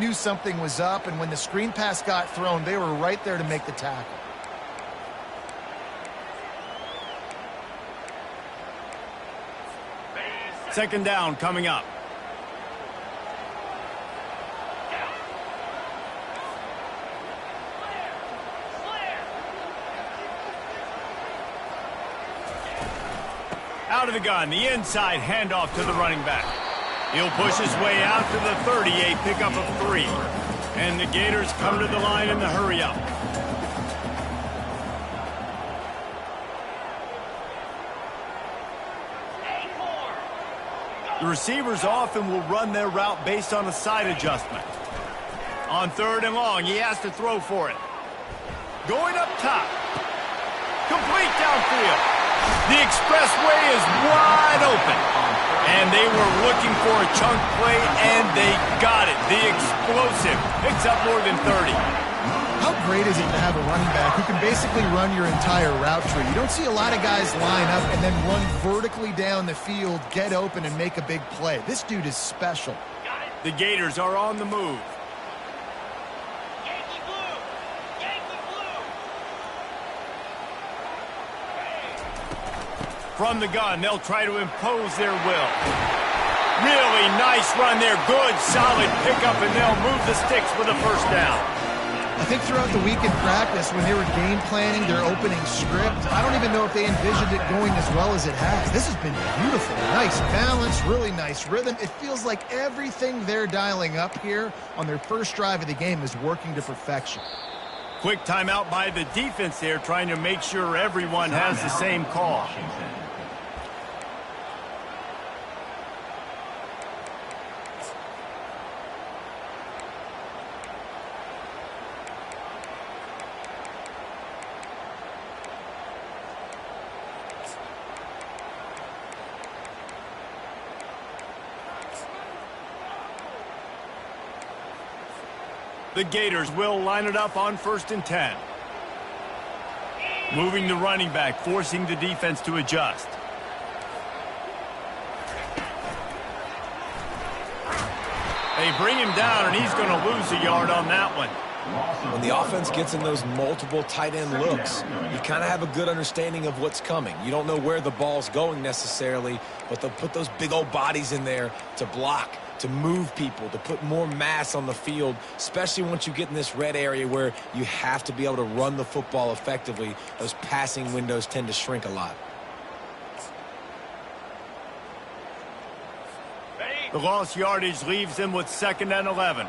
knew something was up, and when the screen pass got thrown, they were right there to make the tackle. Second down coming up. Out of the gun, the inside handoff to the running back. He'll push his way out to the 38, pickup of 3. And the Gators come to the line in the hurry-up. The receivers often will run their route based on a side adjustment. On 3rd and long, he has to throw for it. Going up top. Complete downfield. The expressway is wide open. And they were looking for a chunk play, and they got it. The explosive picks up more than 30. How great is it to have a running back who can basically run your entire route tree? You don't see a lot of guys line up and then run vertically down the field, get open, and make a big play. This dude is special. The Gators are on the move. From the gun, they'll try to impose their will. Really nice run there. Good, solid pickup, and they'll move the sticks for the first down. I think throughout the week in practice, when they were game planning their opening script, I don't even know if they envisioned it going as well as it has. This has been beautiful. Nice balance, really nice rhythm. It feels like everything they're dialing up here on their first drive of the game is working to perfection. Quick timeout by the defense there, trying to make sure everyone has the same call. The Gators will line it up on 1st and 10. Moving the running back, forcing the defense to adjust. They bring him down, and he's going to lose a yard on that one. When the offense gets in those multiple tight end looks, you kind of have a good understanding of what's coming. You don't know where the ball's going necessarily, but they'll put those big old bodies in there to block, to move people, to put more mass on the field, especially once you get in this red area where you have to be able to run the football effectively. Those passing windows tend to shrink a lot. The lost yardage leaves them with 2nd and 11.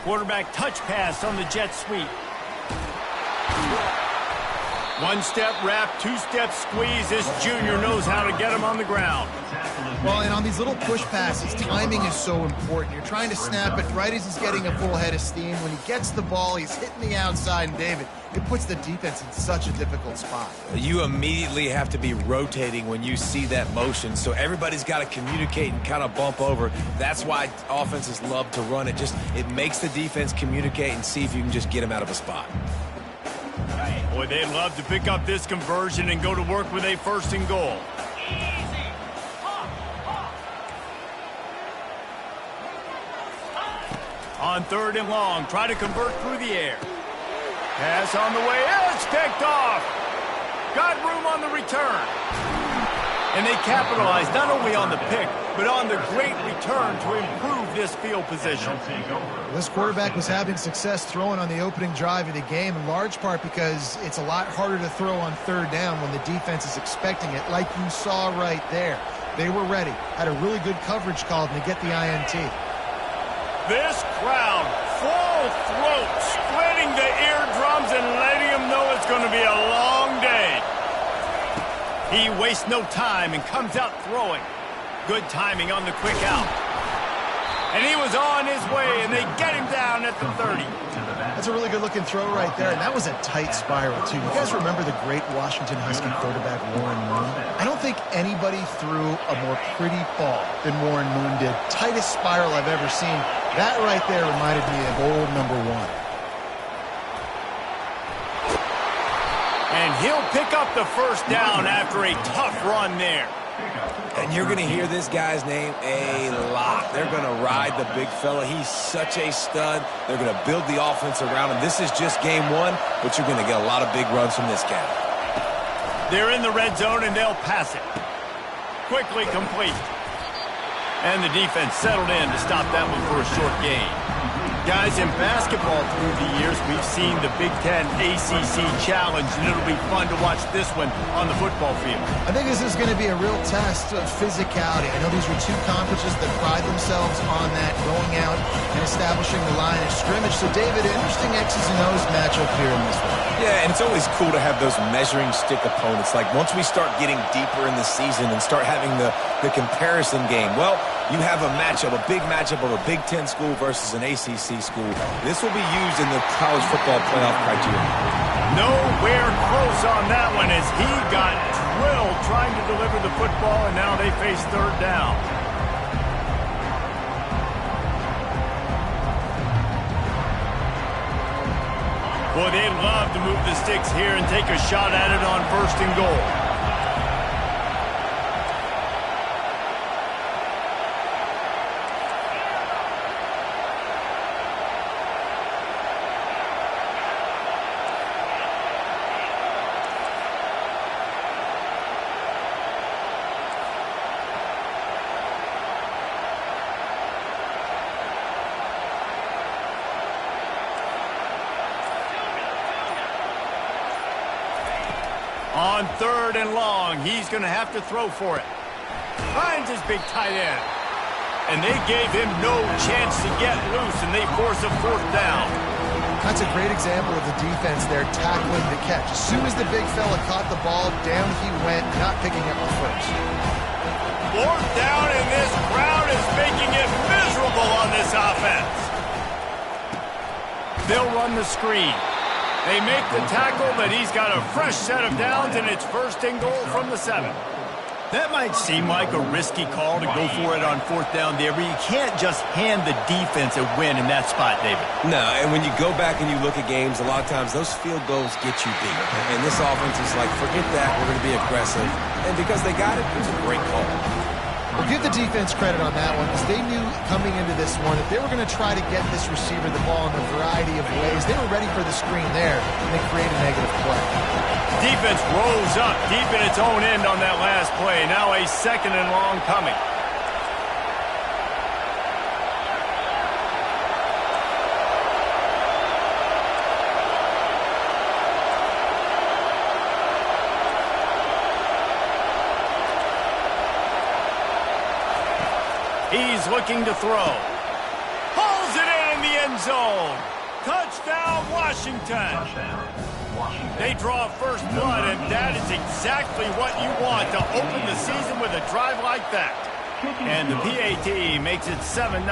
Quarterback touch pass on the jet sweep. One step wrap, 2-step squeeze. This junior knows how to get him on the ground. Well, and on these little push passes, timing is so important. You're trying to snap it right as he's getting a full head of steam. When he gets the ball, he's hitting the outside, and David, it puts the defense in such a difficult spot. You immediately have to be rotating when you see that motion, so everybody's got to communicate and kind of bump over. That's why offenses love to run it. It makes the defense communicate and see if you can just get them out of a spot. Boy, they'd love to pick up this conversion and go to work with a 1st and goal. On 3rd and long, try to convert through the air. Pass on the way, it's picked off. Got room on the return. And they capitalized not only on the pick, but on the great return to improve this field position. This quarterback was having success throwing on the opening drive of the game, in large part because it's a lot harder to throw on 3rd down when the defense is expecting it, like you saw right there. They were ready, had a really good coverage called, and they get the INT. This crowd, full throat, splitting the eardrums and letting them know it's going to be a long day. He wastes no time and comes out throwing. Good timing on the quick out. And he was on his way, and they get him down at the 30. That's a really good-looking throw right there, and that was a tight spiral, too. You guys remember the great Washington Husky quarterback Warren Moon? I don't think anybody threw a more pretty ball than Warren Moon did. Tightest spiral I've ever seen. That right there reminded me of old number 1. And he'll pick up the first down after a tough run there. And you're going to hear this guy's name a lot. They're going to ride the big fella. He's such a stud. They're going to build the offense around him. This is just game one, but you're going to get a lot of big runs from this guy. They're in the red zone, and they'll pass it. Quickly complete. And the defense settled in to stop that one for a short gain. Guys, in basketball through the years, we've seen the Big Ten ACC Challenge, and it'll be fun to watch this one on the football field. I think this is going to be a real test of physicality. I know these were two conferences that pride themselves on that, going out and establishing the line of scrimmage. So, David, interesting X's and O's matchup here in this one. Yeah, and it's always cool to have those measuring stick opponents. Like, once we start getting deeper in the season and start having the comparison game, well, you have a matchup, a big matchup of a Big Ten school versus an ACC school. This will be used in the college football playoff criteria. Nowhere close on that one as he got drilled trying to deliver the football, and now they face third down. Boy, they'd love to move the sticks here and take a shot at it on 1st and goal. On 3rd and long, he's going to have to throw for it. Finds his big tight end. And they gave him no chance to get loose, and they force a 4th down. That's a great example of the defense there tackling the catch. As soon as the big fella caught the ball, down he went, not picking up the first. 4th down, and this crowd is making it miserable on this offense. They'll run the screen. They make the tackle, but he's got a fresh set of downs, and it's 1st and goal from the 7. That might seem like a risky call to go for it on 4th down there, but you can't just hand the defense a win in that spot, David. No, and when you go back and you look at games, a lot of times those field goals get you beat. And this offense is like, forget that, we're going to be aggressive. And because they got it, it was a great call. Well, give the defense credit on that one because they knew coming into this one that they were going to try to get this receiver the ball in a variety of ways. They were ready for the screen there, and they create a negative play. Defense rose up deep in its own end on that last play. Now a 2nd and long coming. He's looking to throw. Pulls it in the end zone. Touchdown, Washington. They draw first blood, and that is exactly what you want to open the season with a drive like that. And the PAT makes it 7-0.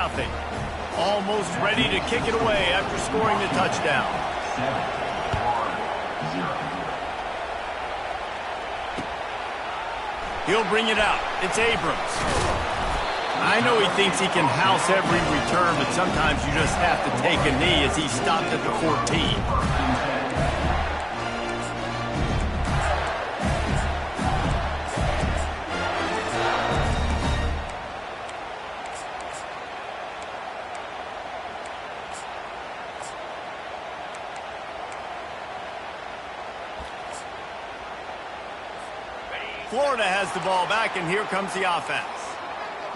Almost ready to kick it away after scoring the touchdown. He'll bring it out. It's Abrams. I know he thinks he can house every return, but sometimes you just have to take a knee as he stopped at the 14. Florida has the ball back, and here comes the offense.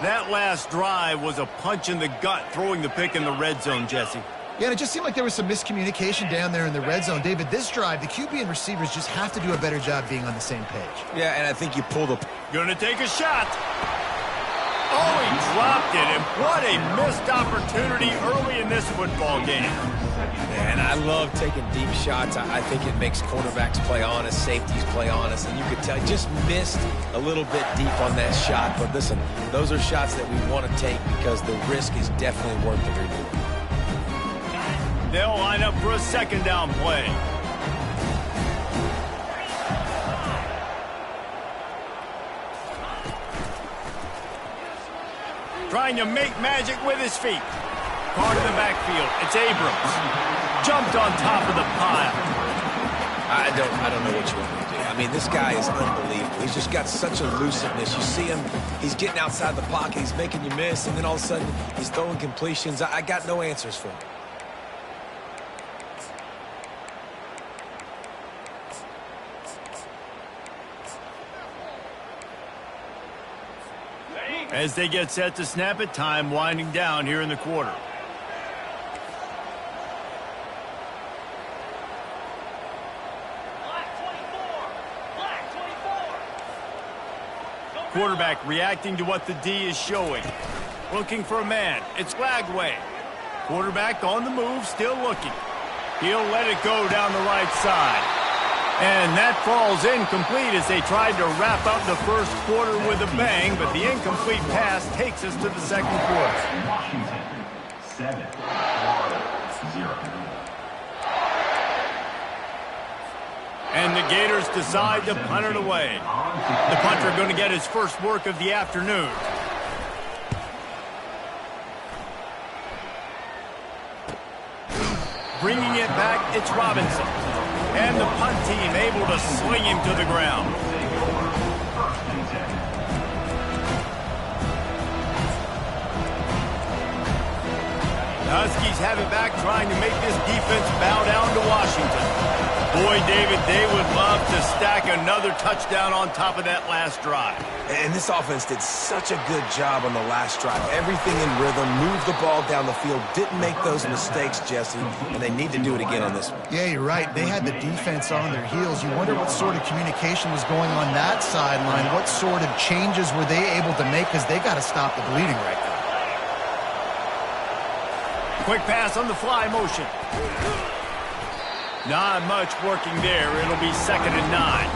That last drive was a punch in the gut, throwing the pick in the red zone, Jesse. Yeah, and it just seemed like there was some miscommunication down there in the red zone. David, this drive, the QB and receivers just have to do a better job being on the same page. Yeah, and I think you pull the... Gonna take a shot. Oh, he dropped it, and what a missed opportunity early in this football game. And I love taking deep shots. I think it makes quarterbacks play honest, safeties play honest, and you could tell he just missed a little bit deep on that shot. But listen, those are shots that we want to take because the risk is definitely worth the reward. They'll line up for a 2nd down play. Trying to make magic with his feet. Part of the backfield. It's Abrams. Jumped on top of the pile. I don't know what you want me to do. I mean, this guy is unbelievable. He's just got such elusiveness. You see him, he's getting outside the pocket, he's making you miss, and then all of a sudden, he's throwing completions. I got no answers for him. As they get set to snap it, time winding down here in the quarter. Quarterback reacting to what the D is showing. Looking for a man. It's Lagway. Quarterback on the move, still looking. He'll let it go down the right side. And that falls incomplete as they tried to wrap up the first quarter with a bang, but the incomplete pass takes us to the second quarter. Washington, 7-0. And the Gators decide to punt it away. The punter going to get his first work of the afternoon. Bringing it back, it's Robinson. And the punt team able to swing him to the ground. The Huskies have it back, trying to make this defense bow down to Washington. Boy, David, they would love to stack another touchdown on top of that last drive. And this offense did such a good job on the last drive. Everything in rhythm, moved the ball down the field, didn't make those mistakes, Jesse, and they need to do it again on this one. Yeah, you're right. They had the defense on their heels. You wonder what sort of communication was going on that sideline. What sort of changes were they able to make, because they got to stop the bleeding right now. Quick pass on the fly motion. Not much working there. It'll be 2nd and 9.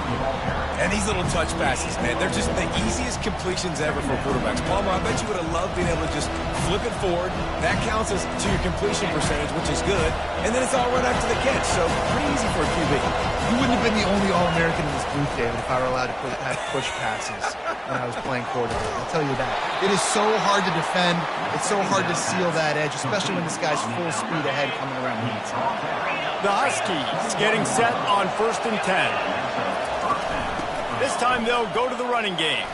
And these little touch passes, man, they're just the easiest completions ever for quarterbacks. Palmer, I bet you would have loved being able to just flip it forward. That counts as to your completion percentage, which is good. And then it's all run after the catch, so pretty easy for a QB. You wouldn't have been the only All-American in this booth, David, if I were allowed to have push passes when I was playing quarterback. I'll tell you that. It is so hard to defend. It's so hard to seal that edge, especially when this guy's full speed ahead coming around the inside. The Huskies getting set on 1st and 10. This time they'll go to the running game.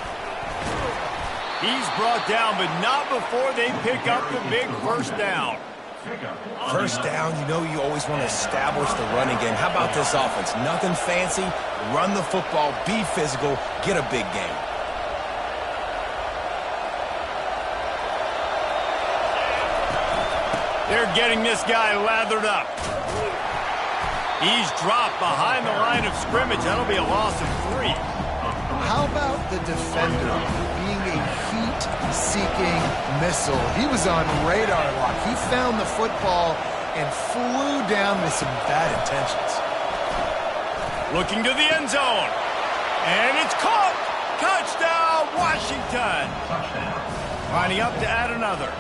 He's brought down, but not before they pick up the big first down. First down, you know you always want to establish the running game. How about this offense? Nothing fancy. Run the football, be physical, get a big game. They're getting this guy lathered up. He's dropped behind the line of scrimmage. That'll be a loss of 3. How about the defender being a heat-seeking missile? He was on radar lock. He found the football and flew down with some bad intentions. Looking to the end zone. And it's caught. Touchdown, Washington. Lining up to add another.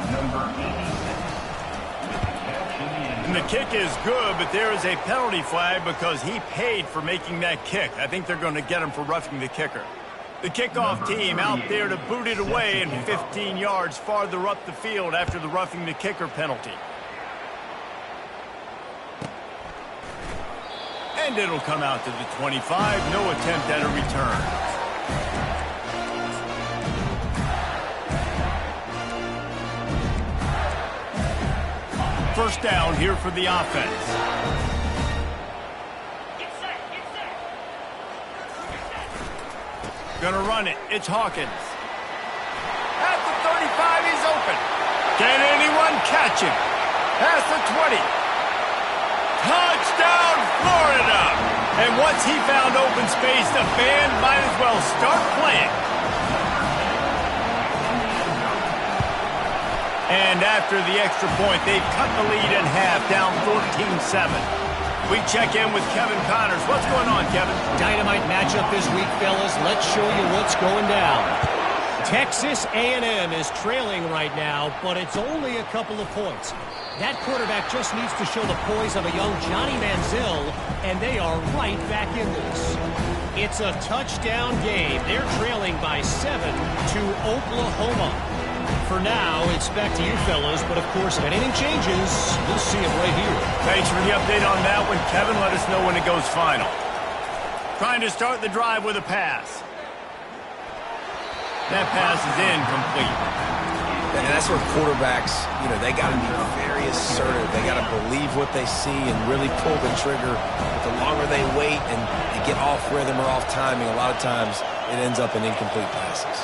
And the kick is good, but there is a penalty flag because he paid for making that kick. I think they're going to get him for roughing the kicker. The kickoff team out there to boot it away and 15 yards farther up the field after the roughing the kicker penalty. And it'll come out to the 25. No attempt at a return. First down here for the offense. Gonna run it. It's Hawkins. At the 35, he's open. Can anyone catch him? Past the 20. Touchdown, Florida! And once he found open space, the band might as well start playing. And after the extra point, they've cut the lead in half, down 14-7. We check in with Kevin Connors. What's going on, Kevin? Dynamite matchup this week, fellas. Let's show you what's going down. Texas A&M is trailing right now, but it's only a couple of points. That quarterback just needs to show the poise of a young Johnny Manziel, and they are right back in this. It's a touchdown game. They're trailing by 7 to Oklahoma. For now, it's back to you, fellas. But, of course, if anything changes, you'll see it right here. Thanks for the update on that one, Kevin. Let us know when it goes final. Trying to start the drive with a pass. That pass is incomplete. And that's where quarterbacks, they got to be very assertive. They got to believe what they see and really pull the trigger. But the longer they wait and get off rhythm or off timing, a lot of times it ends up in incomplete passes.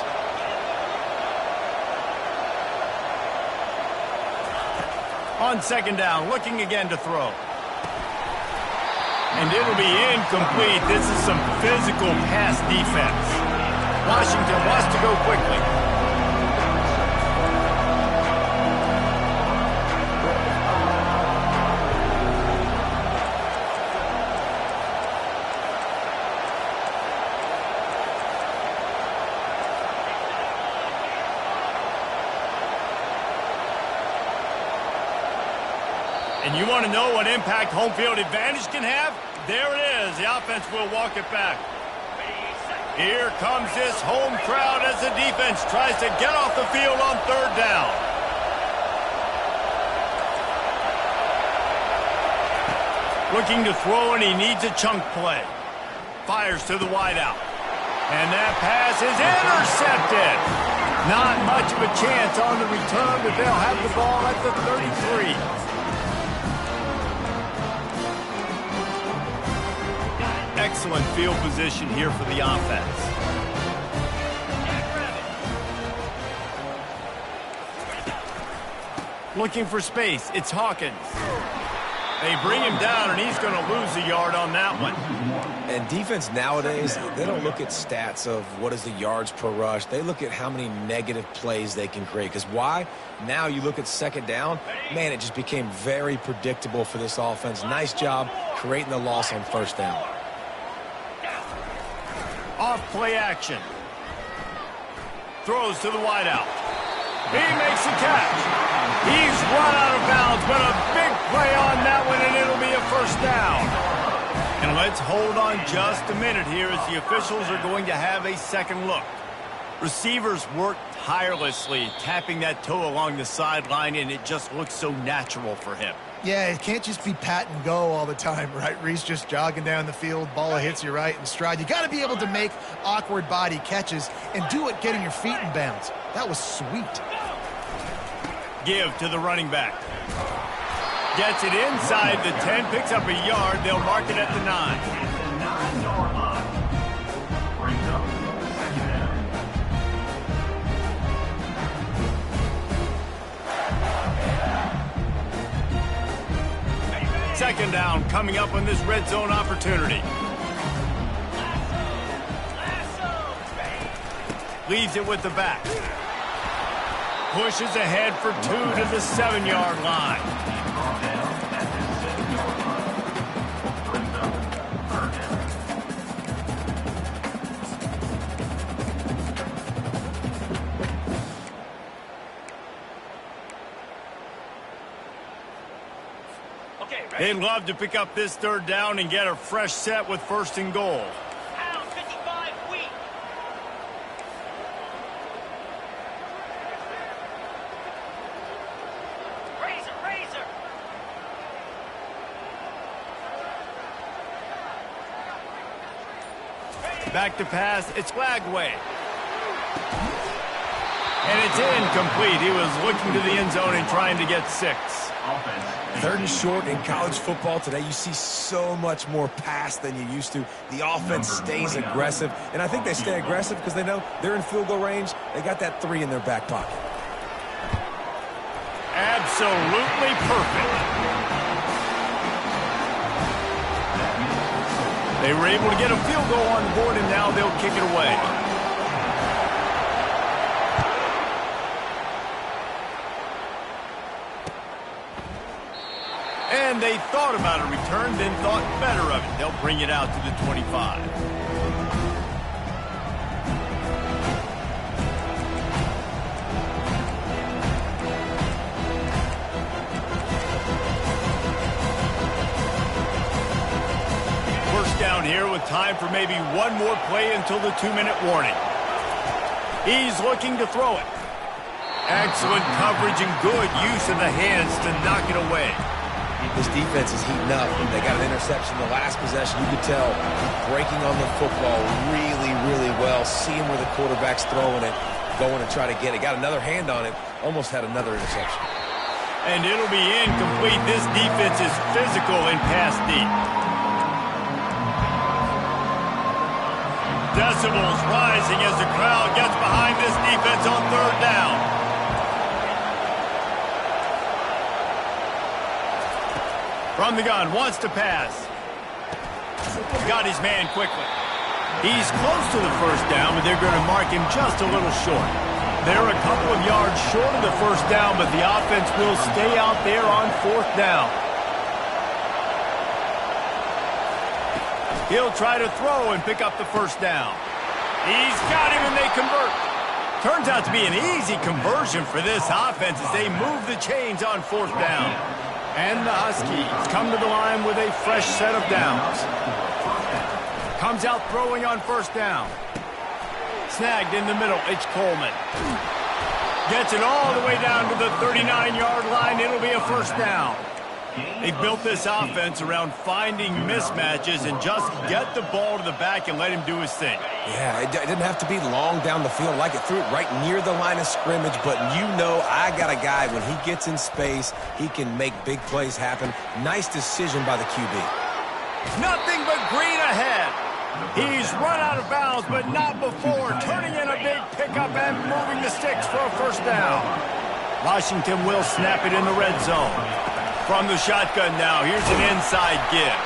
On second down, looking again to throw. And it'll be incomplete. This is some physical pass defense. Washington wants to go quickly. And you want to know what impact home field advantage can have? There it is. The offense will walk it back. Here comes this home crowd as the defense tries to get off the field on third down. Looking to throw, and he needs a chunk play. Fires to the wideout. And that pass is intercepted. Not much of a chance on the return, but they'll have the ball at the 33. Excellent field position here for the offense. Looking for space. It's Hawkins. They bring him down, and he's going to lose a yard on that one. And defense nowadays, they don't look at stats of what is the yards per rush. They look at how many negative plays they can create. Because why? Now you look at second down, man, it just became very predictable for this offense. Nice job creating the loss on first down. Off play action. Throws to the wideout. He makes the catch. He's run out of bounds, but a big play on that one, and it'll be a first down. And let's hold on just a minute here as the officials are going to have a second look. Receivers work tirelessly, tapping that toe along the sideline, and it just looks so natural for him. Yeah, it can't just be pat and go all the time, right? Reese just jogging down the field, ball hits you right in stride. You got to be able to make awkward body catches and do it getting your feet in bounds. That was sweet. Give to the running back. Gets it inside the 10, picks up a yard. They'll mark it at the 9. Second down coming up on this red zone opportunity. Leaves it with the back. Pushes ahead for 2 to the 7-yard line. They'd love to pick up this third down and get a fresh set with first and goal. Back to pass, it's Lagway. And it's incomplete. He was looking to the end zone and trying to get 6. Third and short in college football today, you see so much more pass than you used to. The offense stays aggressive, and I think they stay aggressive because they know they're in field goal range. They got that 3 in their back pocket. Absolutely perfect. They were able to get a field goal on the board, and now they'll kick it away. And they thought about a return, then thought better of it. They'll bring it out to the 25. First down here with time for maybe one more play until the 2-minute warning. He's looking to throw it. Excellent coverage and good use of the hands to knock it away. This defense is heating up. They got an interception the last possession. You could tell breaking on the football really, really well, seeing where the quarterback's throwing it, going to try to get it. Got another hand on it, almost had another interception. And it'll be incomplete. This defense is physical in pass deep. Decibels rising as the crowd gets behind this defense on third down. From the gun, wants to pass. Got his man quickly. He's close to the first down, but they're going to mark him just a little short. They're a couple of yards short of the first down, but the offense will stay out there on fourth down. He'll try to throw and pick up the first down. He's got him, and they convert. Turns out to be an easy conversion for this offense as they move the chains on fourth down. And the Huskies come to the line with a fresh set of downs. Comes out throwing on first down. Snagged in the middle, it's Coleman. Gets it all the way down to the 39-yard line. It'll be a first down. They built this offense around finding mismatches and just get the ball to the back and let him do his thing. Yeah, it didn't have to be long down the field. Like it threw it right near the line of scrimmage, but you know I got a guy, when he gets in space, he can make big plays happen. Nice decision by the QB. Nothing but green ahead. He's run out of bounds, but not before turning in a big pickup and moving the sticks for a first down. Washington will snap it in the red zone. From the shotgun now, here's an inside give.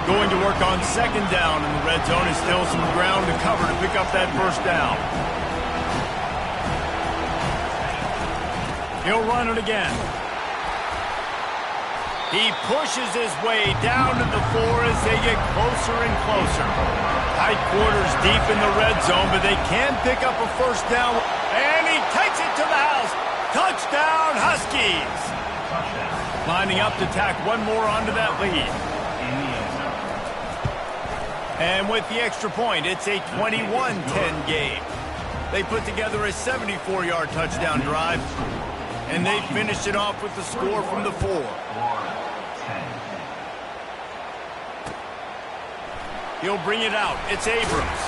Going to work on second down in the red zone. Is still some ground to cover to pick up that first down. He'll run it again. He pushes his way down to the 4 as they get closer and closer. Tight quarters deep in the red zone, but they can pick up a first down. And he takes it to the house. Touchdown, Huskies! Lining up to tack one more onto that lead. And with the extra point, it's a 21-10 game. They put together a 74-yard touchdown drive, and they finished it off with the score from the 4. He'll bring it out. It's Abrams.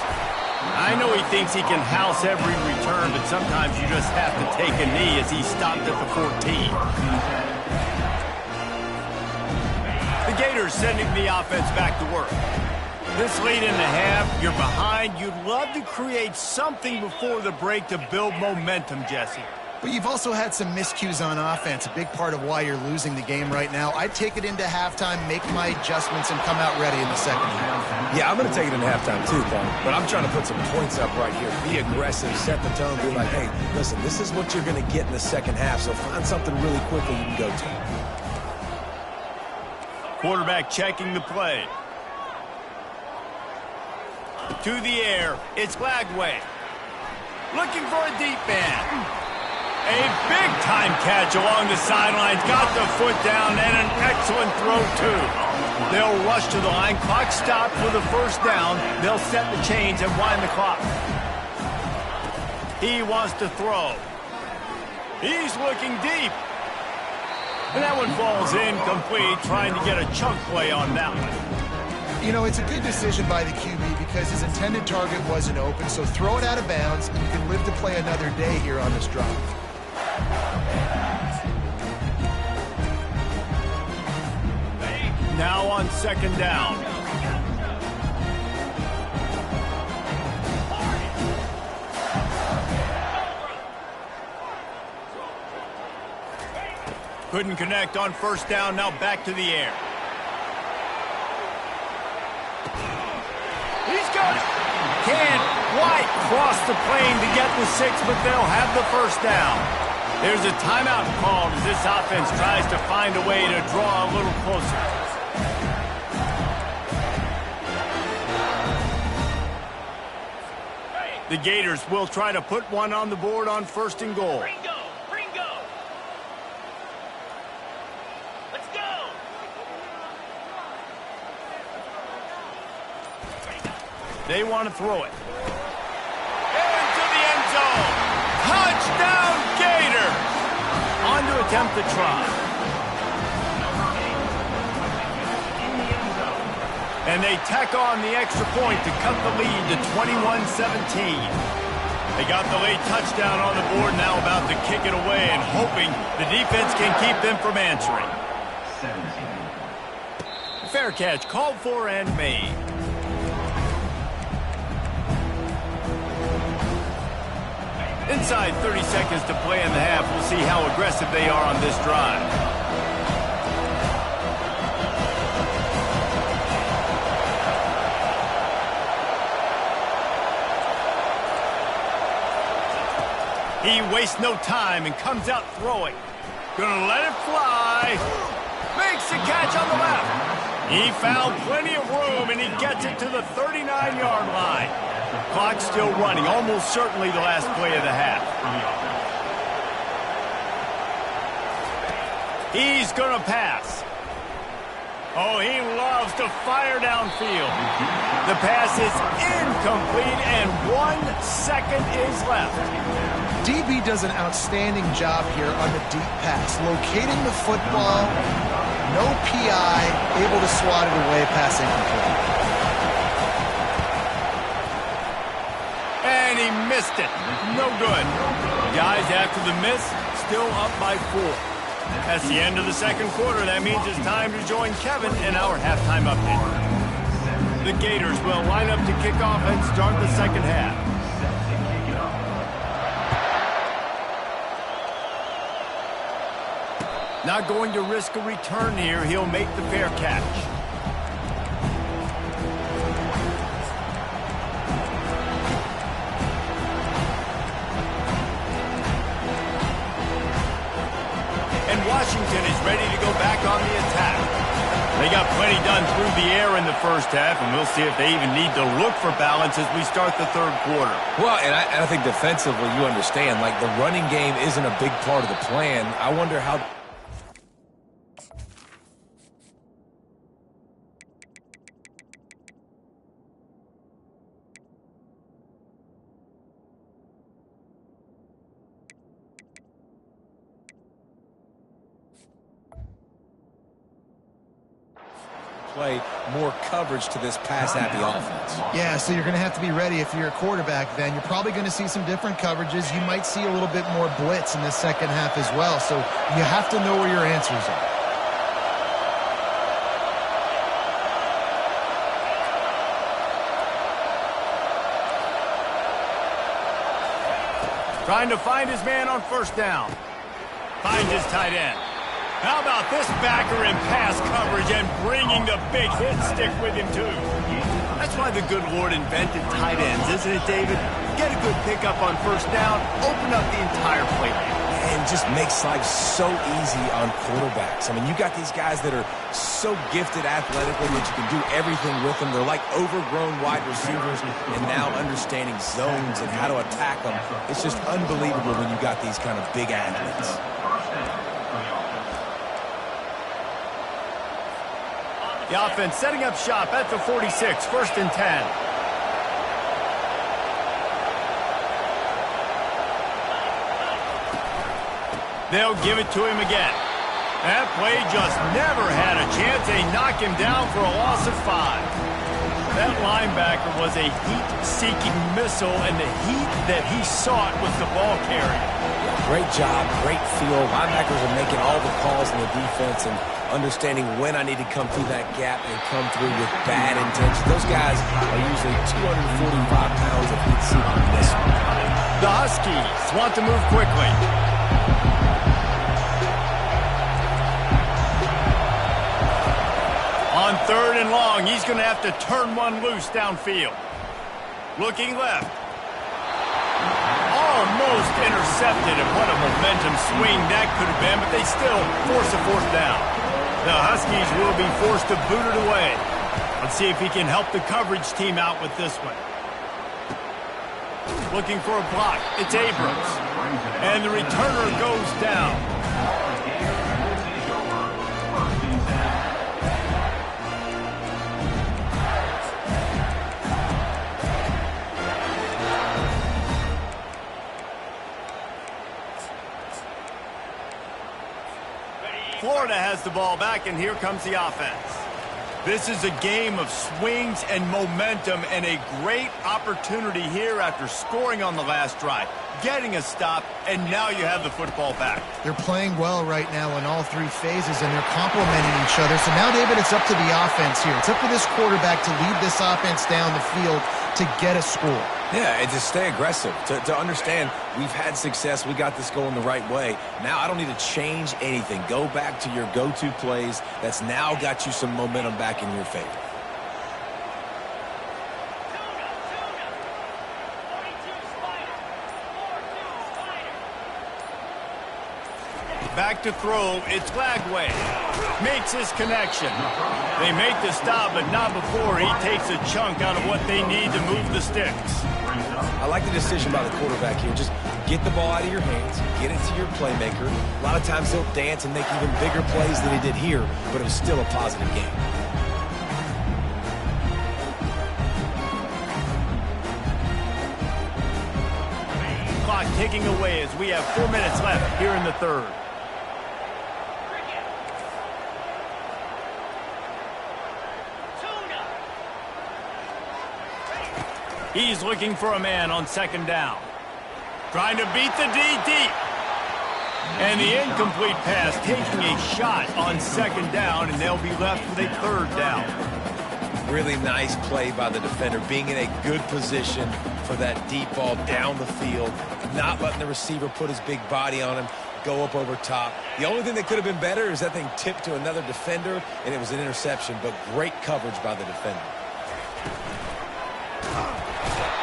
I know he thinks he can house every return, but sometimes you just have to take a knee as he stopped at the 14. The Gators sending the offense back to work. This lead in the half, you're behind. You'd love to create something before the break to build momentum, Jesse. But you've also had some miscues on offense, a big part of why you're losing the game right now. I'd take it into halftime, make my adjustments, and come out ready in the second half. Yeah, I'm going to take it in halftime too, Paul. But I'm trying to put some points up right here. Be aggressive, set the tone, be like, hey, listen, this is what you're going to get in the second half, so find something really quickly you can go to. Quarterback checking the play. To the air, it's Lagway. Looking for a deep man. A big-time catch along the sidelines. Got the foot down and an excellent throw, too. They'll rush to the line. Clock stopped for the first down. They'll set the chains and wind the clock. He wants to throw. He's looking deep. And that one falls incomplete, trying to get a chunk play on that one. You know, it's a good decision by the QB because his intended target wasn't open, so throw it out of bounds, and you can live to play another day here on this drive. Now on second down. Couldn't connect on first down. Now back to the air. He's got it. Can't quite cross the plane to get the 6, but they'll have the first down. There's a timeout called as this offense tries to find a way to draw a little closer. The Gators will try to put one on the board on first and goal. Ringo! Let's go! They want to throw it. Into the end zone. Touchdown, Gators! Onto a attempt to try. And they tack on the extra point to cut the lead to 21-17. They got the late touchdown on the board, now about to kick it away and hoping the defense can keep them from answering. Fair catch called for and made. Inside 30 seconds to play in the half. We'll see how aggressive they are on this drive. He wastes no time and comes out throwing. Gonna let it fly. Makes the catch on the left. He found plenty of room, and he gets it to the 39-yard line. Clock still running, almost certainly the last play of the half. He's gonna pass. Oh, he loves to fire downfield. The pass is incomplete, and 1 second is left. DB does an outstanding job here on the deep pass, locating the football, no PI, able to swat it away, pass incomplete. And he missed it. No good. Guys, after the miss, still up by 4. That's the end of the second quarter. That means it's time to join Kevin in our halftime update. The Gators will line up to kick off and start the second half. Not going to risk a return here. He'll make the fair catch. And Washington is ready to go back on the attack. They got plenty done through the air in the first half, and we'll see if they even need to look for balance as we start the third quarter. Well, and I think defensively, you understand, like the running game isn't a big part of the plan. I wonder how... play more coverage to this pass-happy offense. Yeah, so you're going to have to be ready if you're a quarterback then. You're probably going to see some different coverages. You might see a little bit more blitz in the second half as well, so you have to know where your answers are. Trying to find his man on first down. Finds his tight end. How about this backer in pass coverage and bringing the big hit stick with him, too? That's why the good Lord invented tight ends, isn't it, David? Get a good pickup on first down, open up the entire play. And just makes life so easy on quarterbacks. I mean, you got these guys that are so gifted athletically that you can do everything with them. They're like overgrown wide receivers, and now understanding zones and how to attack them. It's just unbelievable when you got these kind of big athletes. The offense setting up shop at the 46, 1st and 10. They'll give it to him again. That play just never had a chance. They knock him down for a loss of 5. That linebacker was a heat-seeking missile, and the heat that he sought was the ball carrier. Great job, great feel. Linebackers are making all the calls in the defense and understanding when I need to come through that gap and come through with bad intention. Those guys are usually 245 pounds of heat-seeking missile. The Huskies want to move quickly. On 3rd and long, he's going to have to turn one loose downfield. Looking left. Almost intercepted, and what a momentum swing that could have been, but they still force a 4th down. The Huskies will be forced to boot it away. Let's see if he can help the coverage team out with this one. Looking for a block. It's Abrams. And the returner goes down. has the ball back, and here comes the offense. This is a game of swings and momentum, and a great opportunity here after scoring on the last drive, getting a stop, and now you have the football back. They're playing well right now in all three phases, and they're complementing each other. So now, David, it's up to the offense here. It's up to this quarterback to lead this offense down the field to get a score. Yeah, and to stay aggressive, to understand we've had success, we got this going the right way. Now I don't need to change anything. Go back to your go-to plays. That's now got you some momentum back in your favor. Back to throw, it's Lagway. Makes his connection. They make the stop, but not before he takes a chunk out of what they need to move the sticks. I like the decision by the quarterback here. Just get the ball out of your hands, get it to your playmaker. A lot of times he'll dance and make even bigger plays than he did here, but it was still a positive game. Clock ticking away as we have 4 minutes left here in the third. He's looking for a man on second down. Trying to beat the D deep. And the incomplete pass taking a shot on second down, and they'll be left with a third down. Really nice play by the defender, being in a good position for that deep ball down the field, not letting the receiver put his big body on him, go up over top. The only thing that could have been better is that thing tipped to another defender, and it was an interception, but great coverage by the defender.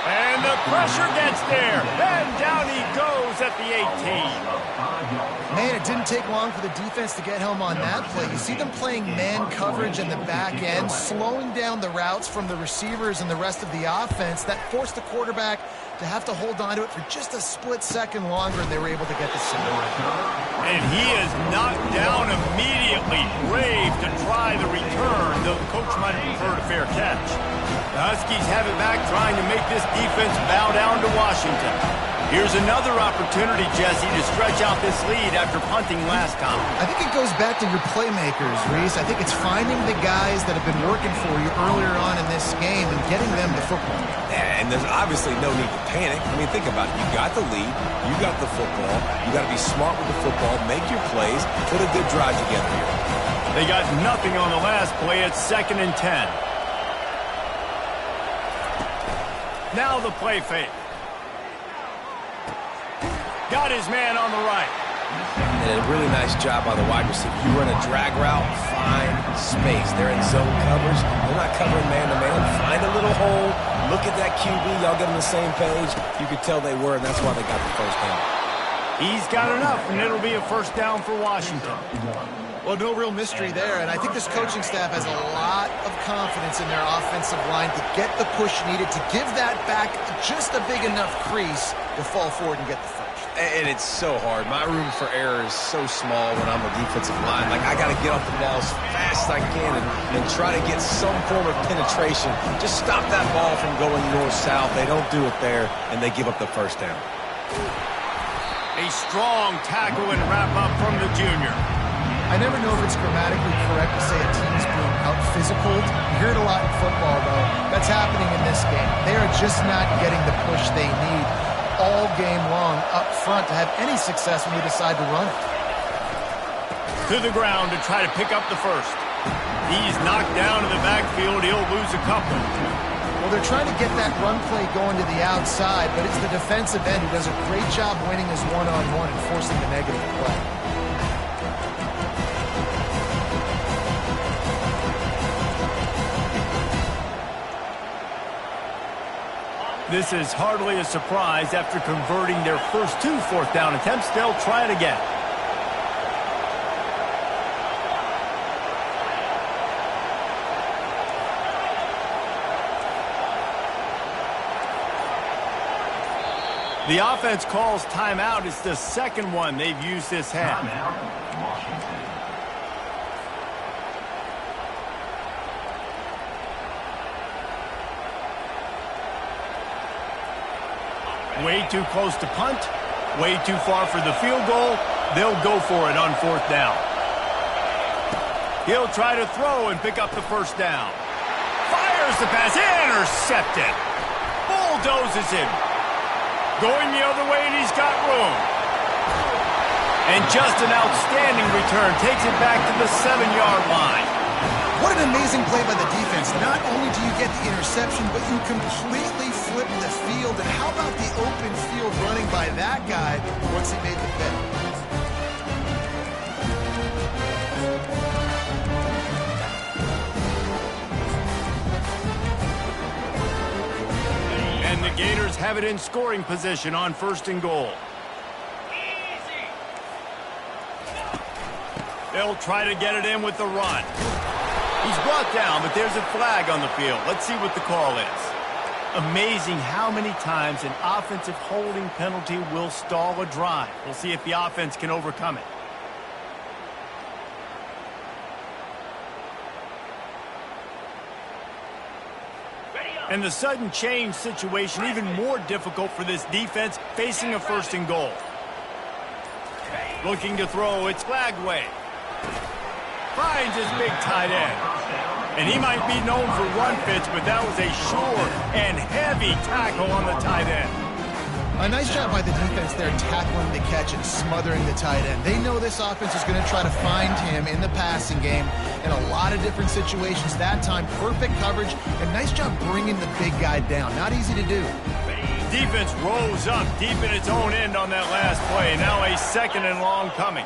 And the pressure gets there, and down he goes at the 18. Man, it didn't take long for the defense to get home on that play. You see them playing man coverage in the back end, slowing down the routes from the receivers and the rest of the offense. That forced the quarterback to have to hold on to it for just a split second longer, and they were able to get the sack. And he is knocked down immediately, brave to try the return, though the coach might have preferred a fair catch. The Huskies have it back, trying to make this defense bow down to Washington. Here's another opportunity, Jesse, to stretch out this lead after punting last time. I think it goes back to your playmakers, Reese. I think it's finding the guys that have been working for you earlier on in this game and getting them the football. And there's obviously no need to panic. I mean, think about it. You got the lead. You got the football. You got to be smart with the football, make your plays, put a good drive together here. They got nothing on the last play. It's 2nd and 10. Now the play fake. Got his man on the right. And a really nice job by the wide receiver. You run a drag route, find space. They're in zone coverage. They're not covering man-to-man. Find a little hole. Look at that QB. Y'all get on the same page. You could tell they were, and that's why they got the first down. He's got enough, and it'll be a first down for Washington. Well, no real mystery there, and I think this coaching staff has a lot of confidence in their offensive line to get the push needed, to give that back just a big enough crease to fall forward and get the first. And it's so hard. My room for error is so small when I'm a defensive line. Like, I got to get off the ball as fast as I can and try to get some form of penetration. Just stop that ball from going north-south. They don't do it there, and they give up the first down. A strong tackle and wrap-up from the junior. I never know if it's grammatically correct to say a team's being out-physicaled. You hear it a lot in football, though. That's happening in this game. They are just not getting the push they need all game long up front to have any success when you decide to run it. To the ground to try to pick up the first. He's knocked down in the backfield. He'll lose a couple. Well, they're trying to get that run play going to the outside, but it's the defensive end who does a great job winning his one-on-one and forcing the negative play. This is hardly a surprise. After converting their first 2 fourth-down attempts, they'll try it again. The offense calls timeout. It's the second one they've used this half. Way too close to punt. Way too far for the field goal. They'll go for it on 4th down. He'll try to throw and pick up the first down. Fires the pass. Intercepted. Bulldozes him. Going the other way, and he's got room. And just an outstanding return. Takes it back to the 7-yard line. What an amazing play by the defense. Not only do you get the interception, but you completely flip the field. And how about the open field running by that guy once he made the pick? And the Gators have it in scoring position on 1st and goal. They'll try to get it in with the run. He's brought down, but there's a flag on the field. Let's see what the call is. Amazing how many times an offensive holding penalty will stall a drive. We'll see if the offense can overcome it. And the sudden change situation even more difficult for this defense facing a 1st and goal. Looking to throw, it's Flagway. Finds his big tight end. And he might be known for run fits, but that was a sure and heavy tackle on the tight end. A nice job by the defense there, tackling the catch and smothering the tight end. They know this offense is going to try to find him in the passing game in a lot of different situations. That time, perfect coverage, and nice job bringing the big guy down. Not easy to do. Defense rose up deep in its own end on that last play. Now a 2nd and long coming.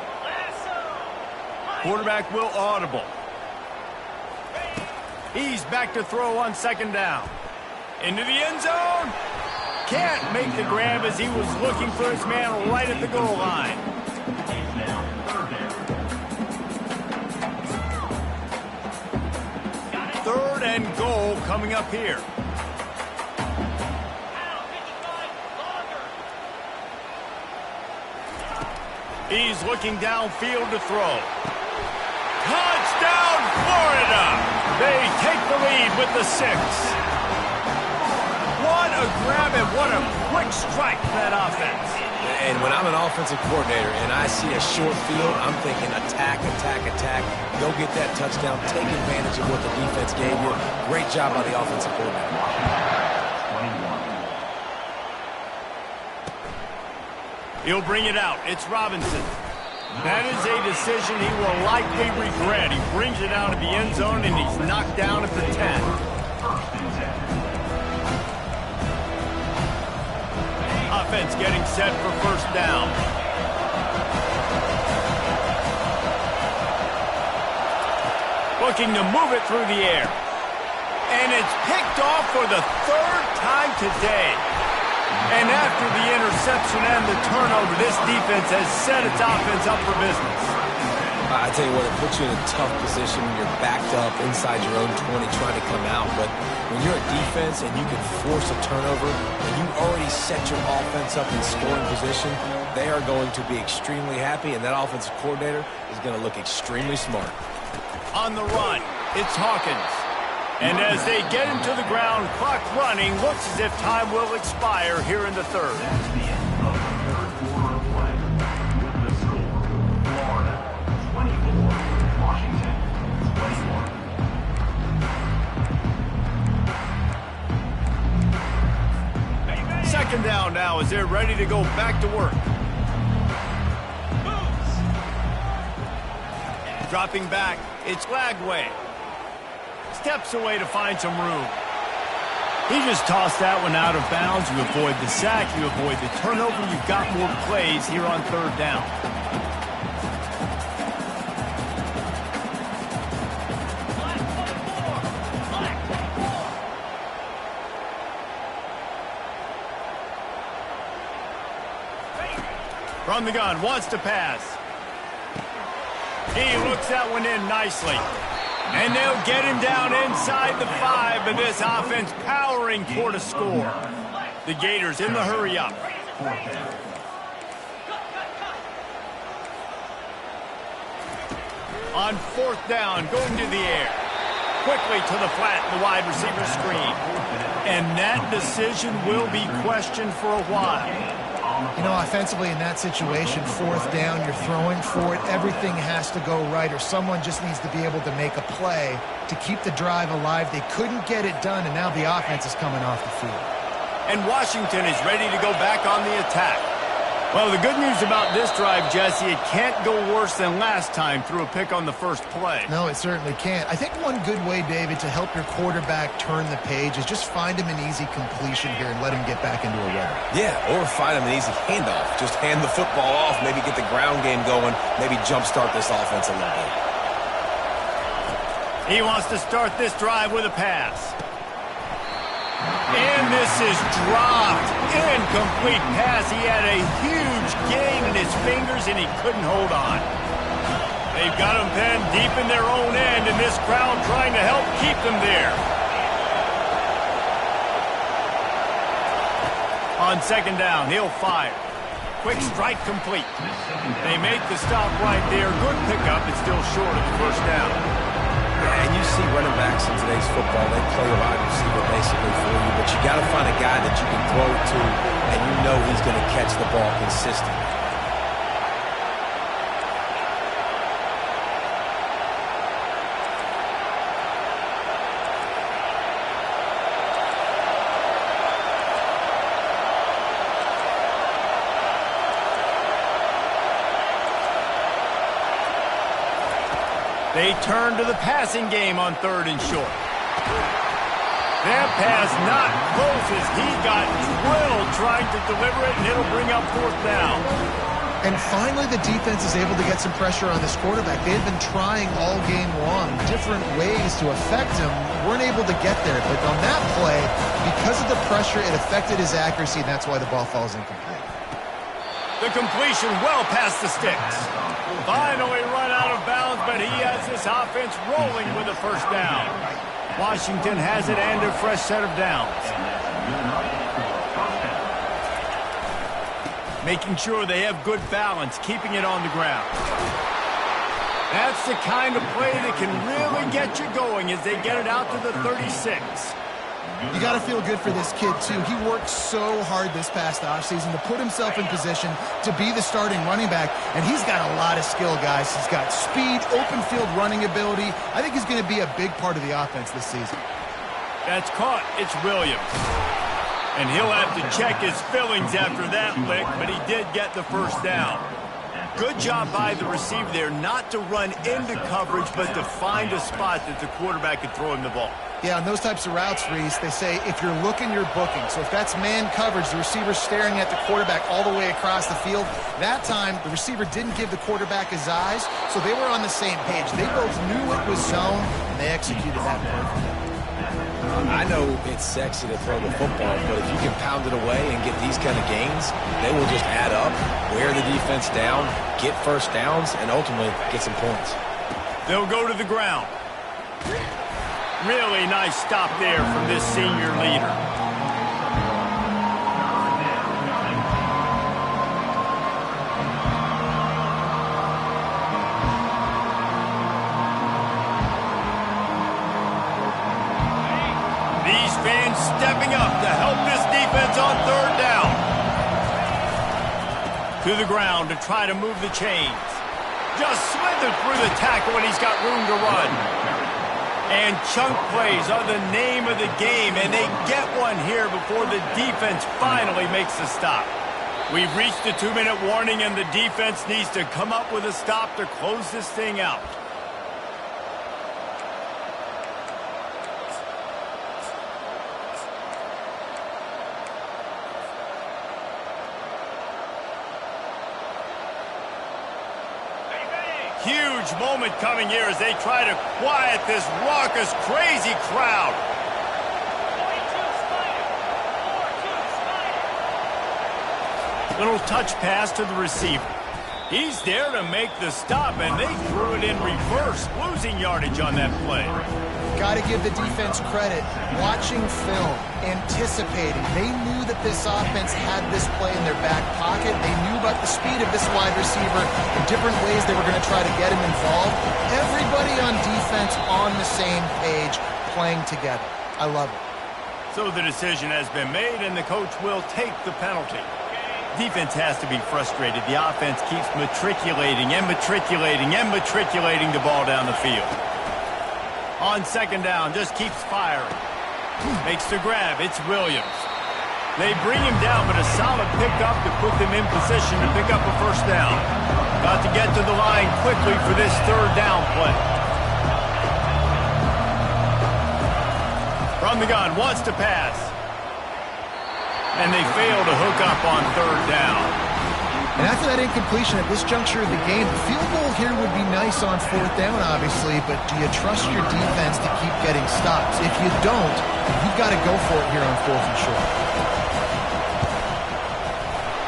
Quarterback will audible. He's back to throw on 2nd down. Into the end zone. Can't make the grab as he was looking for his man right at the goal line. Third and goal coming up here. He's looking downfield to throw. Touchdown, Florida! They take the lead with the 6. What a grab and what a quick strike for that offense. And when I'm an offensive coordinator and I see a short field, I'm thinking attack, attack, attack. Go get that touchdown. Take advantage of what the defense gave you. Great job by the offensive coordinator. He'll bring it out. It's Robinson. That is a decision he will likely regret. He brings it out of the end zone, and he's knocked down at the 10. Offense getting set for 1st down. Looking to move it through the air. And it's picked off for the 3rd time today. And after the interception and the turnover, this defense has set its offense up for business. I tell you what, it puts you in a tough position when you're backed up inside your own 20 trying to come out. But when you're a defense and you can force a turnover and you already set your offense up in scoring position, they are going to be extremely happy, and that offensive coordinator is going to look extremely smart. On the run, it's Hawkins. And as they get him to the ground, clock running, looks as if time will expire here in the 3rd. Second down now as they're ready to go back to work. Dropping back, it's Flagway. Steps away to find some room. He just tossed that one out of bounds. You avoid the sack, you avoid the turnover. You've got more plays here on 3rd down. From the gun, wants to pass. He looks that one in nicely. And they'll get him down inside the 5, but this offense powering toward a score. The Gators in the hurry up. On 4th down, going to the air. Quickly to the flat, the wide receiver screen. And that decision will be questioned for a while. You know, offensively in that situation, fourth down, you're throwing for it. Everything has to go right, or someone just needs to be able to make a play to keep the drive alive. They couldn't get it done, and now the offense is coming off the field. And Washington is ready to go back on the attack. Well, the good news about this drive, Jesse, it can't go worse than last time through a pick on the first play. No, it certainly can't. I think one good way, David, to help your quarterback turn the page is just find him an easy completion here and let him get back into a rhythm. Yeah, or find him an easy handoff. Just hand the football off, maybe get the ground game going, maybe jumpstart this offense a little bit. He wants to start this drive with a pass. And this is dropped. Incomplete pass. He had a huge gain in his fingers, and he couldn't hold on. They've got him pinned deep in their own end, and this crowd trying to help keep them there. On second down, he'll fire. Quick strike complete. They make the stop right there. Good pickup. It's still short of the first down. Yeah, and you see running backs in today's football, they play a wide receiver basically for you, but you got to find a guy that you can throw it to, and you know he's going to catch the ball consistently. They turn to the passing game on third and short. That pass not close as he got drilled trying to deliver it, and it'll bring up fourth down. And finally, the defense is able to get some pressure on this quarterback. They've been trying all game long, different ways to affect him. Weren't able to get there, but on that play, because of the pressure, it affected his accuracy, and that's why the ball falls incomplete. The completion well past the sticks. Finally run out of bounds, but he has this offense rolling with a first down. Washington has it and a fresh set of downs. Making sure they have good balance, keeping it on the ground. That's the kind of play that can really get you going as they get it out to the 36. You got to feel good for this kid, too. He worked so hard this past offseason to put himself in position to be the starting running back, and he's got a lot of skill, guys. He's got speed, open field running ability. I think he's going to be a big part of the offense this season. That's caught. It's Williams. And he'll have to check his fillings after that lick, but he did get the first down. Good job by the receiver there not to run into coverage, but to find a spot that the quarterback could throw him the ball. Yeah, on those types of routes, Reese, they say if you're looking, you're booking. So if that's man coverage, the receiver's staring at the quarterback all the way across the field. That time, the receiver didn't give the quarterback his eyes, so they were on the same page. They both knew it was zone, and they executed that perfectly. I know it's sexy to throw the football, but if you can pound it away and get these kind of gains, they will just add up, wear the defense down, get first downs, and ultimately get some points. They'll go to the ground. Really nice stop there from this senior leader. These fans stepping up to help this defense on third down. To the ground to try to move the chains. Just slithered through the tackle and he's got room to run. And chunk plays are the name of the game, and they get one here before the defense finally makes the stop. We've reached the 2-minute warning, and the defense needs to come up with a stop to close this thing out. Huge moment coming here as they try to quiet this raucous, crazy crowd. Little touch pass to the receiver. He's there to make the stop, and they threw it in reverse, losing yardage on that play. Got to give the defense credit. Watching film, anticipating. They knew that this offense had this play in their back pocket. They knew about the speed of this wide receiver and different ways they were going to try to get him involved. Everybody on defense on the same page, playing together. I love it. So the decision has been made, and the coach will take the penalty. Defense has to be frustrated. The offense keeps matriculating and matriculating and matriculating the ball down the field. On second down, just keeps firing. Makes the grab. It's Williams. They bring him down, but a solid pickup to put them in position to pick up a first down. About to get to the line quickly for this third down play. From the gun, wants to pass. And they fail to hook up on third down. And after that incompletion at this juncture of the game, the field goal here would be nice on fourth down, obviously, but do you trust your defense to keep getting stops? If you don't, you've got to go for it here on fourth and short.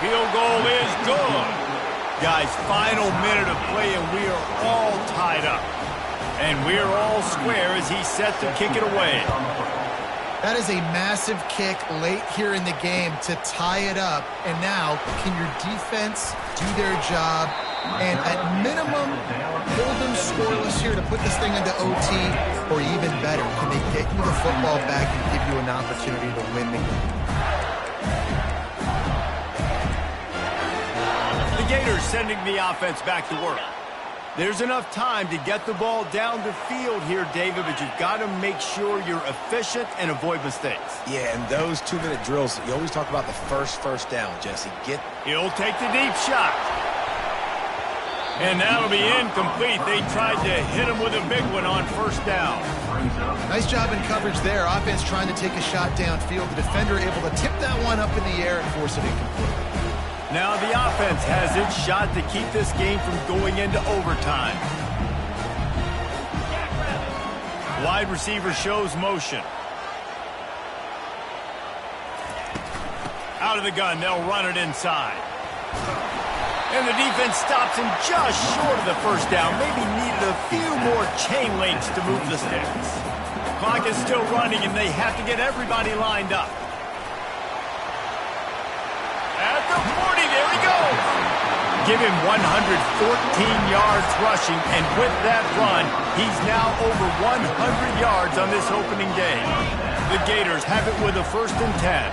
Field goal is good. Guys, final minute of play, and we are all tied up. And we're all square as he's set to kick it away. That is a massive kick late here in the game to tie it up. And now, can your defense do their job? And at minimum, hold them scoreless here to put this thing into OT, or even better, can they get you the football back and give you an opportunity to win the game? The Gators sending the offense back to work. There's enough time to get the ball down the field here, David, but you've got to make sure you're efficient and avoid mistakes. Yeah, and those 2-minute drills, you always talk about the first down, Jesse. He'll take the deep shot. And that'll be incomplete. They tried to hit him with a big one on first down. Nice job in coverage there. Offense trying to take a shot downfield. The defender able to tip that one up in the air and force it incomplete. Now the offense has its shot to keep this game from going into overtime. Wide receiver shows motion. Out of the gun, they'll run it inside. And the defense stops him just short of the first down. Maybe needed a few more chain links to move the sticks. Clock is still running, and they have to get everybody lined up. At the 40, there he goes. Give him 114 yards rushing, and with that run, he's now over 100 yards on this opening day. The Gators have it with a 1st and 10.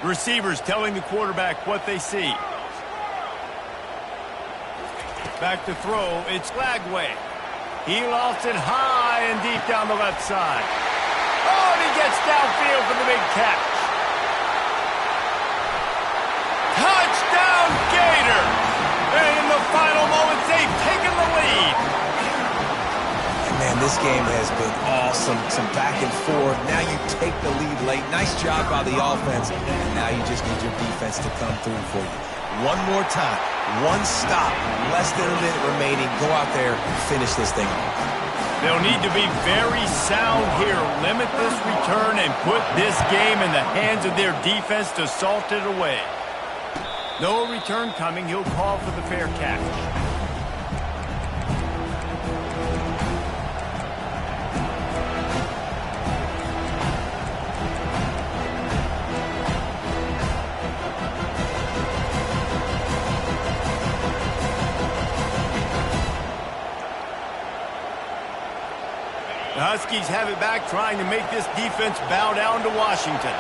Receivers telling the quarterback what they see. Back to throw, it's Lagway. He lost it high and deep down the left side. Oh, and he gets downfield for the big catch. Touchdown, Gator! And in the final moments, they've taken the lead. Man, this game has been awesome. Some back and forth. Now you take the lead late. Nice job by the offense. And now you just need your defense to come through for you. One more time. One stop. Less than a minute remaining. Go out there and finish this thing off. They'll need to be very sound here. Limit this return and put this game in the hands of their defense to salt it away. No return coming. He'll call for the fair catch. The Huskies have it back, trying to make this defense bow down to Washington.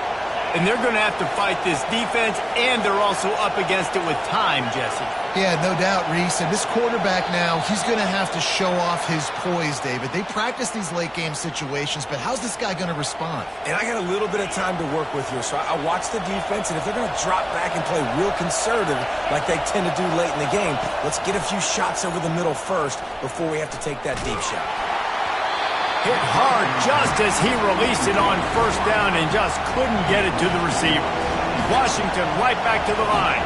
And they're going to have to fight this defense, and they're also up against it with time, Jesse. Yeah, no doubt, Reese. And this quarterback now, he's going to have to show off his poise, David. They practice these late-game situations, but how's this guy going to respond? And I got a little bit of time to work with here, so I watch the defense, and if they're going to drop back and play real conservative like they tend to do late in the game, let's get a few shots over the middle first before we have to take that deep shot. Hit hard just as he released it on first down and just couldn't get it to the receiver. Washington right back to the line.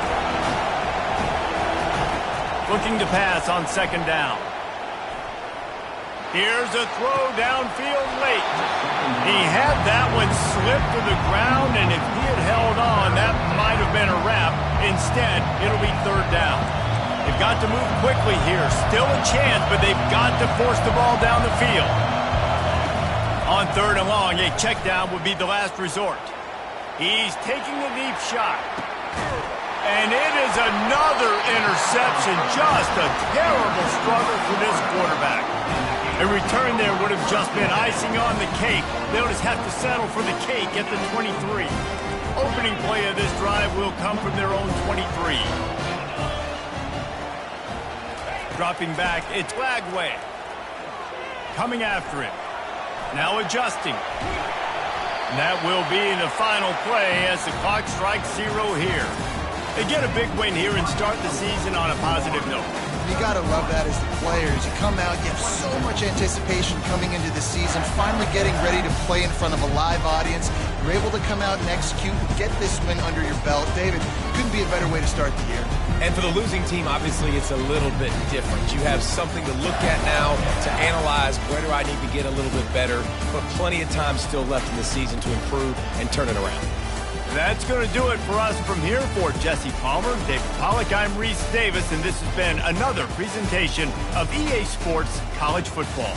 Looking to pass on second down. Here's a throw downfield late. He had that one slip to the ground, and if he had held on, that might have been a wrap. Instead, it'll be third down. They've got to move quickly here. Still a chance, but they've got to force the ball down the field. On third and long, a check down would be the last resort. He's taking a deep shot. And it is another interception. Just a terrible struggle for this quarterback. A return there would have just been icing on the cake. They'll just have to settle for the cake at the 23. Opening play of this drive will come from their own 23. Dropping back, it's Lagway. Coming after it. Now adjusting. And that will be the final play as the clock strikes 0 here. They get a big win here and start the season on a positive note. You got to love that as the players. You come out, you have so much anticipation coming into the season, finally getting ready to play in front of a live audience. You're able to come out and execute and get this win under your belt. David, couldn't be a better way to start the year. And for the losing team, obviously, it's a little bit different. You have something to look at now to analyze where do I need to get a little bit better, but plenty of time still left in the season to improve and turn it around. That's going to do it for us from here. For Jesse Palmer, David Pollack, I'm Reese Davis, and this has been another presentation of EA Sports College Football.